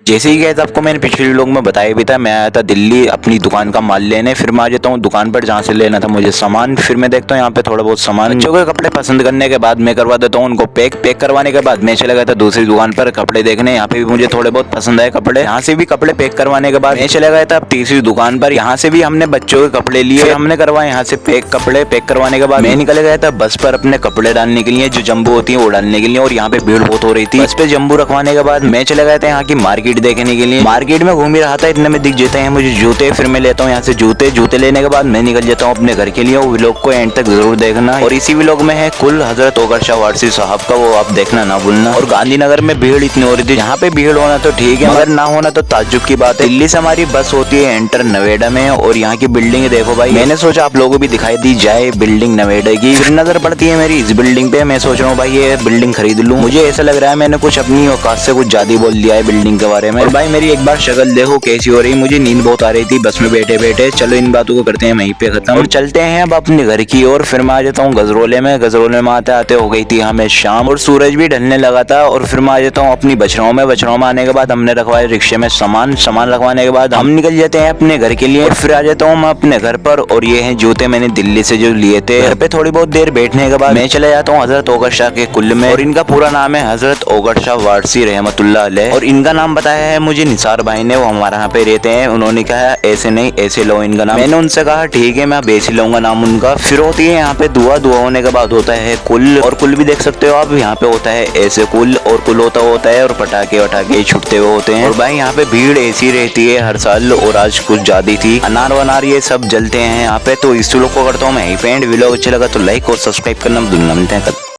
जैसे ही गए थे आपको मैंने पिछले लोग में बताया भी था, मैं आया था दिल्ली अपनी दुकान का माल लेने। फिर मैं आ जाता हूँ दुकान पर जहाँ से लेना था मुझे सामान। फिर मैं देखता हूँ यहाँ पे थोड़ा बहुत सामान, बच्चों के कपड़े पसंद करने के बाद मैं करवा देता हूँ उनको पैक करवाने के बाद मैं चला गया था दूसरी दुकान पर कपड़े देखने। यहाँ पे भी मुझे थोड़े बहुत पसंद आए कपड़े। यहाँ से भी कपड़े पैक करवाने के बाद मैं चला गया था तीसरी दुकान पर। यहाँ से भी हमने बच्चों के कपड़े लिए, हमने करवाए यहाँ से कपड़े पैक करवाने के बाद मैं निकल गया था बस पर अपने कपड़े डालने के लिए, जो जंबू होती है वो डालने के लिए। और यहाँ पे भीड़ बहुत हो रही थी। बस पे जंबू रखवाने के बाद मैं चला गया था यहाँ की मार्केट देखने के लिए। मार्केट में घूम ही रहा था, इतने में दिख जाते हैं मुझे जूते। फिर मैं लेता हूँ यहाँ से जूते लेने के बाद मैं निकल जाता हूँ अपने घर के लिए। वो व्लॉग को एंड तक जरूर देखना। और इसी व्लॉग में है कुल हजरत ओगर शाह वारसी साहब का, वो आप देखना ना भूलना। और गांधीनगर में भीड़ इतनी हो रही थी, यहाँ पे भीड़ होना तो ठीक है मगर ना होना तो ताज्जुब की बात है। दिल्ली से हमारी बस होती है एंटर नोएडा में। और यहाँ की बिल्डिंग देखो भाई, मैंने सोचा आप लोगों को भी दिखाई दी जाए बिल्डिंग नोएडा की। फिर नजर पड़ती है मेरी इस बिल्डिंग पे। मैं सोच रहा हूँ भाई ये बिल्डिंग खरीद लूँ। मुझे ऐसा लग रहा है मैंने कुछ अपनी औकात से कुछ ज्यादा बोल दिया है बिल्डिंग के बारे में। और भाई मेरी एक बार शक्ल देखो कैसी हो रही, मुझे नींद बहुत आ रही थी बस में बैठे बैठे। चलो इन बातों को करते हैं वहीं पे खत्म और चलते हैं अब अपने घर की ओर। फिर मैं आ जाता हूँ गजरोले में आते आते हो गई थी हमें शाम और सूरज भी ढलने लगा था। और फिर मैं आ जाता हूँ अपनी बछराओं में आने के बाद हमने रखवाए रिक्शे में सामान रखवाने के बाद हम निकल जाते हैं अपने घर के लिए। और फिर आ जाता हूँ मैं अपने घर पर। और ये हैं जूते मैंने दिल्ली से जो लिए थे। घर पे थोड़ी बहुत देर बैठने के बाद मैं चला जाता हूँ हजरत ओगर शाह के कुल में। और इनका पूरा नाम है हजरत ओगर शाह वारसी रहमतुल्लाह अलैह। और इनका नाम बताया है मुझे निसार भाई ने, वो हमारे यहाँ पे रहते हैं। उन्होंने कहा ऐसे नहीं ऐसे लो इनका नाम। मैंने उनसे कहा ठीक है मैं अब ऐसे लूंगा नाम उनका। फिर होती है यहाँ पे दुआ होने के बाद होता है कुल। और कुल भी देख सकते हो आप, यहाँ पे होता है ऐसे कुल और कुल होता है। और पटाखे छुटते हुए होते हैं। और भाई यहाँ पे भीड़ ऐसी रहती है हर साल, और आज कुछ ज्यादा थी। अनार वनार ये सब जलते हैं यहाँ पे। तो इस लोग को करता हूँ मैं यहीं पे एंड। वीडियो अच्छा लगा तो लाइक और सब्सक्राइब करना भूलना। मिलते हैं कल।